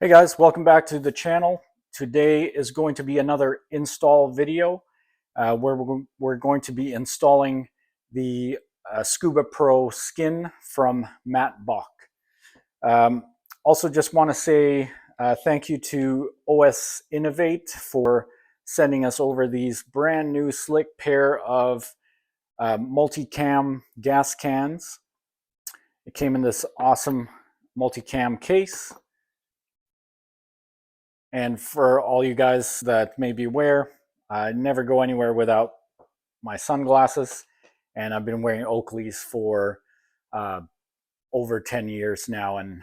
Hey guys, welcome back to the channel. Today is going to be another install video where we're going to be installing the Scuba Pro skin from Matbock. Also just want to say thank you to OS Innovate for sending us over these brand new slick pair of multicam gas cans. It came in this awesome multicam case. And for all you guys that may be aware, I never go anywhere without my sunglasses, and I've been wearing Oakleys for over 10 years now, and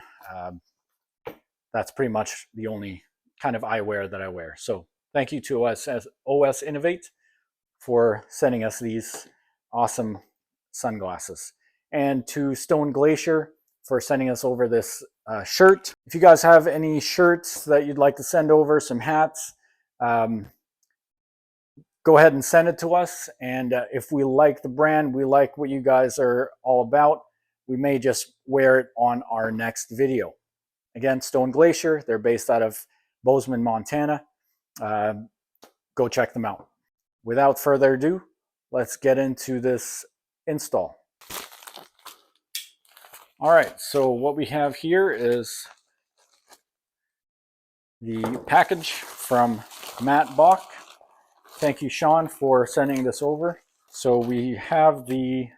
that's pretty much the only kind of eyewear that I wear. So thank you to OS Innovate for sending us these awesome sunglasses, and to Stone Glacier for sending us over this shirt. If you guys have any shirts that you'd like to send over, some hats, go ahead and send it to us. And if we like the brand, we like what you guys are all about, we may just wear it on our next video. Again, Stone Glacier, they're based out of Bozeman, Montana. Go check them out. Without further ado, let's get into this install. All right, so what we have here is the package from Matbock. Thank you, Sean, for sending this over. So we have the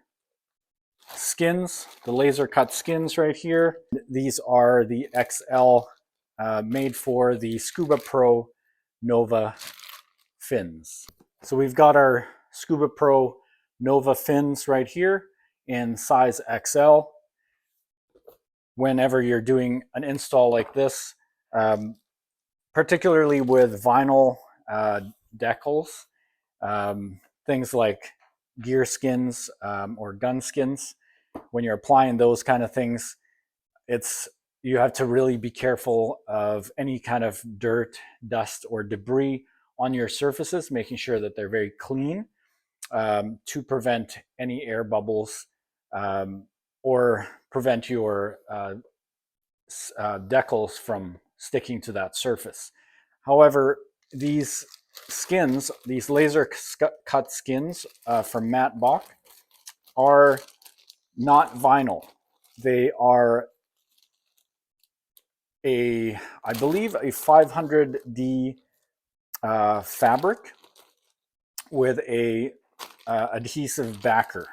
skins, the laser cut skins right here. These are the XL made for the Scuba Pro Nova fins. So we've got our Scuba Pro Nova fins right here in size XL. Whenever you're doing an install like this, particularly with vinyl decals, things like gear skins or gun skins, when you're applying those kind of things, you have to really be careful of any kind of dirt, dust, or debris on your surfaces, making sure that they're very clean to prevent any air bubbles or prevent your decals from sticking to that surface. However, these skins, these laser cut skins from Matbock, are not vinyl. They are I believe a 500D fabric with a adhesive backer.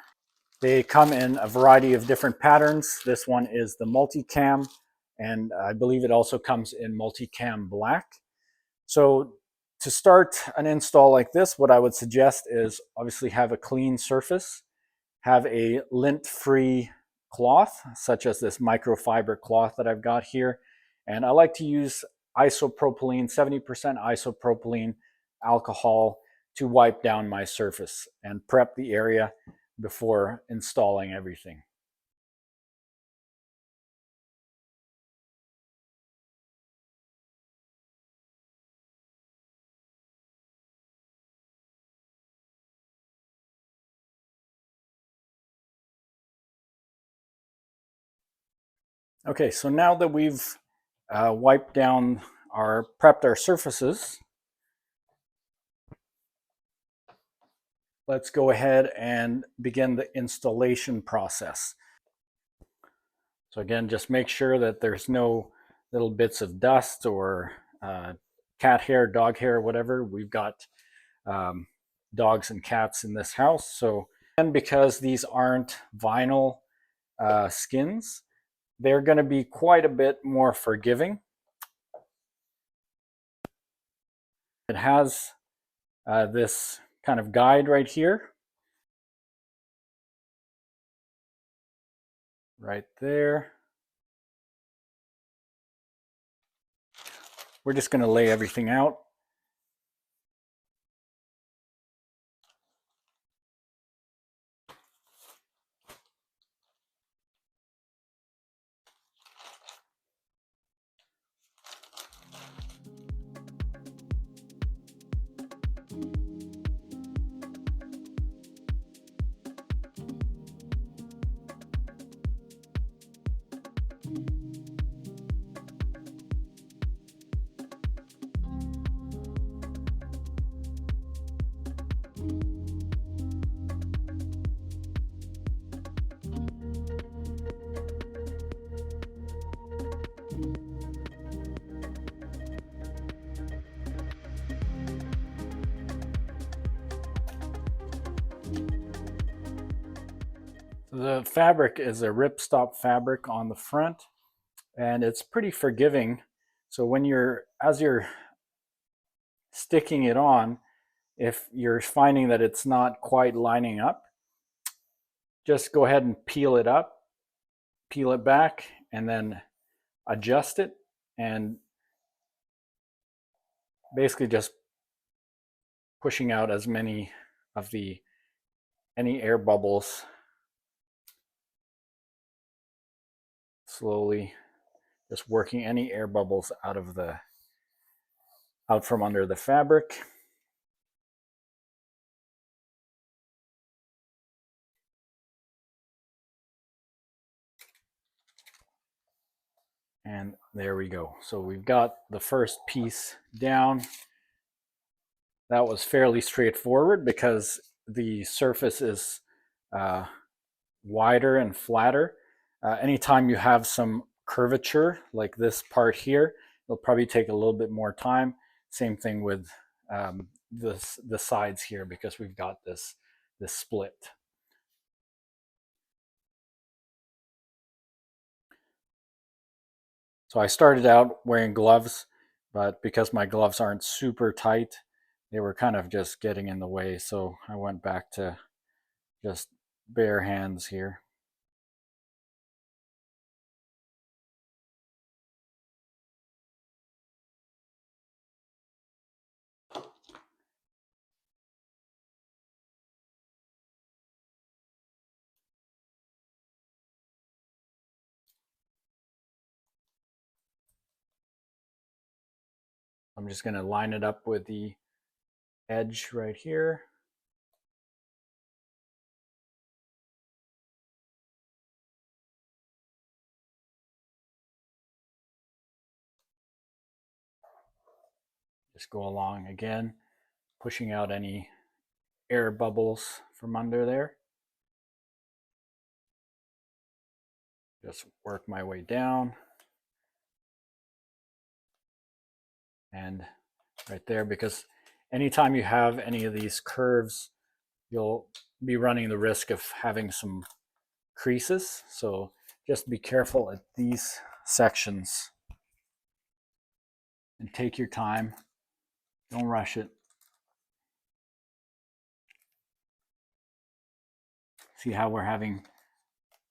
They come in a variety of different patterns. This one is the multicam, and I believe it also comes in multicam black. So to start an install like this, what I would suggest is obviously have a clean surface, have a lint-free cloth, such as this microfiber cloth that I've got here. And I like to use isopropylene, 70% isopropylene alcohol to wipe down my surface and prep the area before installing everything. Okay, so now that we've wiped down prepped our surfaces, let's go ahead and begin the installation process. So again, just make sure that there's no little bits of dust or cat hair, dog hair, whatever. We've got dogs and cats in this house. So, and because these aren't vinyl skins, they're going to be quite a bit more forgiving. It has this kind of guide right here, right there. We're just going to lay everything out. The fabric is a ripstop fabric on the front, and it's pretty forgiving. So as you're sticking it on, if you're finding that it's not quite lining up, just go ahead and peel it up, peel it back, and then adjust it, and basically just pushing out as many of any air bubbles slowly, just working any air bubbles out from under the fabric. And there we go. So we've got the first piece down. That was fairly straightforward because the surface is wider and flatter. Anytime you have some curvature like this part here, it'll probably take a little bit more time. Same thing with the sides here, because we've got this split. So I started out wearing gloves, but because my gloves aren't super tight, they were kind of just getting in the way. So I went back to just bare hands here. I'm just going to line it up with the edge right here. Just go along again, pushing out any air bubbles from under there. Just work my way down. And right there, because anytime you have any of these curves, you'll be running the risk of having some creases. So just be careful at these sections and take your time. Don't rush it. See how we're having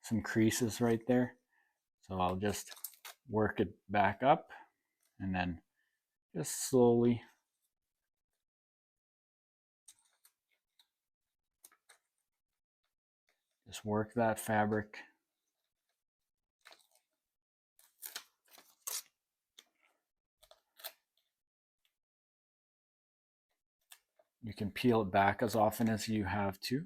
some creases right there? So I'll just work it back up and then just slowly just work that fabric. You can peel it back as often as you have to.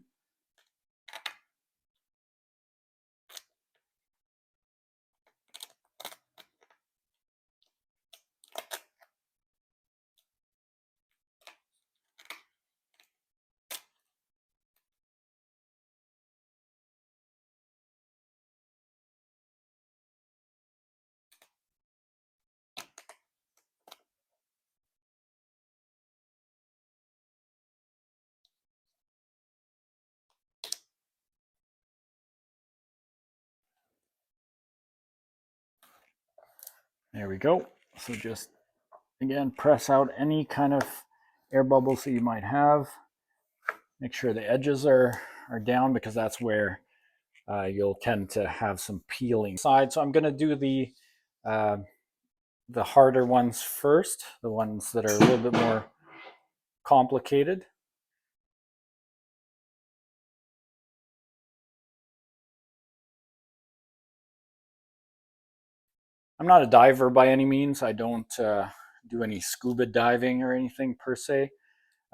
There we go. So just, again, press out any kind of air bubbles that you might have. Make sure the edges are down, because that's where you'll tend to have some peeling side. So I'm going to do the harder ones first, the ones that are a little bit more complicated. I'm not a diver by any means. I don't do any scuba diving or anything per se.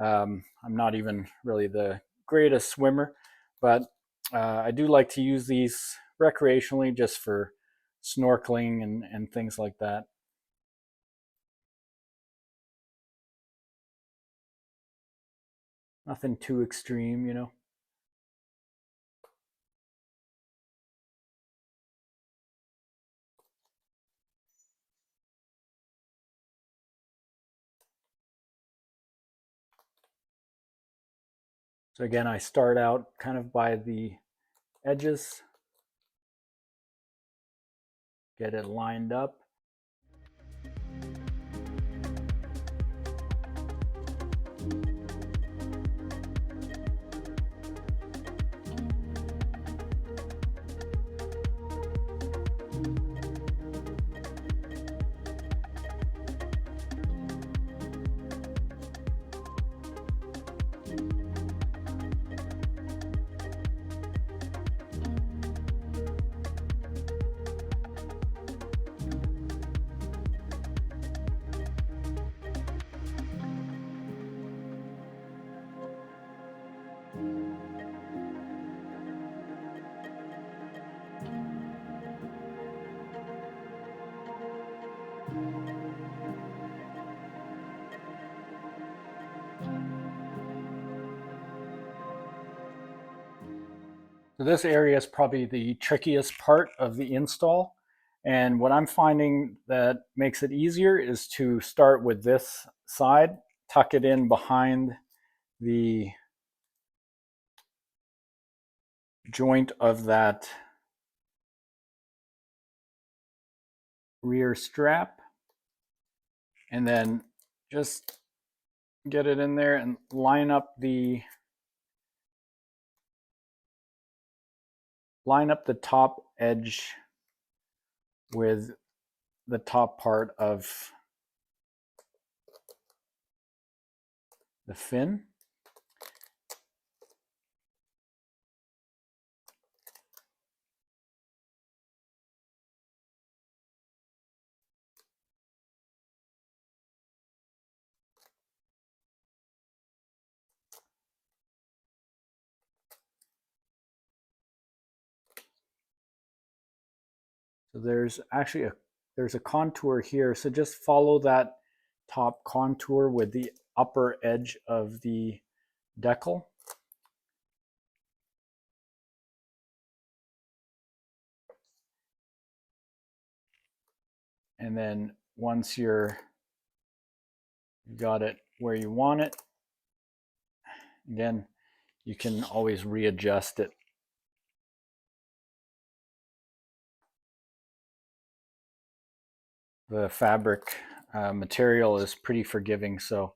I'm not even really the greatest swimmer, but I do like to use these recreationally, just for snorkeling and things like that. Nothing too extreme, you know. So again, I start out kind of by the edges, get it lined up. So this area is probably the trickiest part of the install. And what I'm finding that makes it easier is to start with this side, tuck it in behind the joint of that rear strap, and then just get it in there and line up the top edge with the top part of the fin. So there's actually there's a contour here. So just follow that top contour with the upper edge of the decal. And then once you got it where you want it, again, you can always readjust it. The fabric material is pretty forgiving, so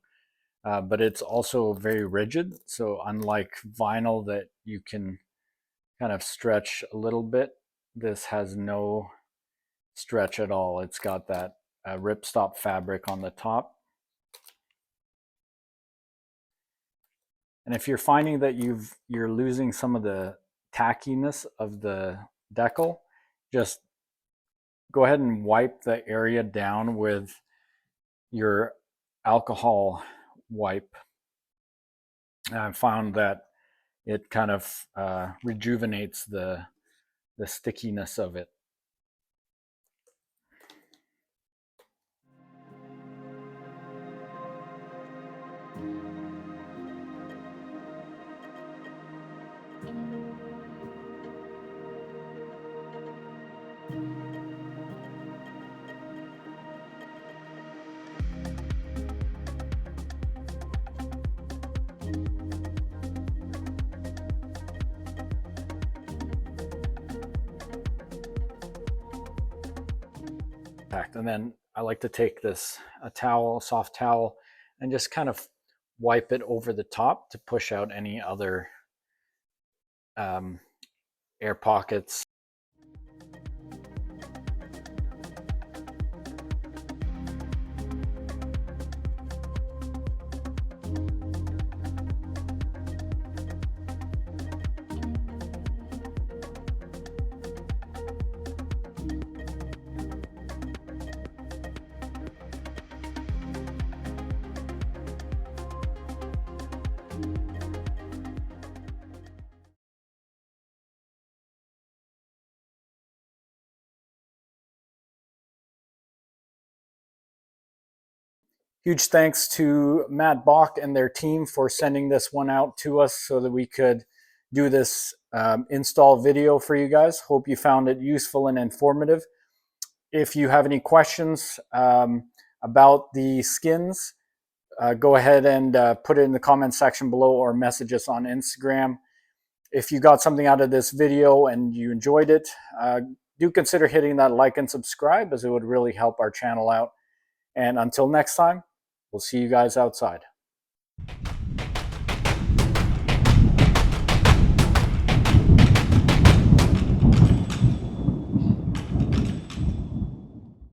but it's also very rigid. So unlike vinyl that you can kind of stretch a little bit, this has no stretch at all. It's got that ripstop fabric on the top. And if you're finding that you're losing some of the tackiness of the decal, just go ahead and wipe the area down with your alcohol wipe. I found that it kind of rejuvenates the stickiness of it. And then I like to take a soft towel, and just kind of wipe it over the top to push out any other air pockets. Huge thanks to Matbock and their team for sending this one out to us so that we could do this install video for you guys. Hope you found it useful and informative. If you have any questions about the skins, go ahead and put it in the comment section below or message us on Instagram. If you got something out of this video and you enjoyed it, do consider hitting that like and subscribe, as it would really help our channel out. And until next time, we'll see you guys outside.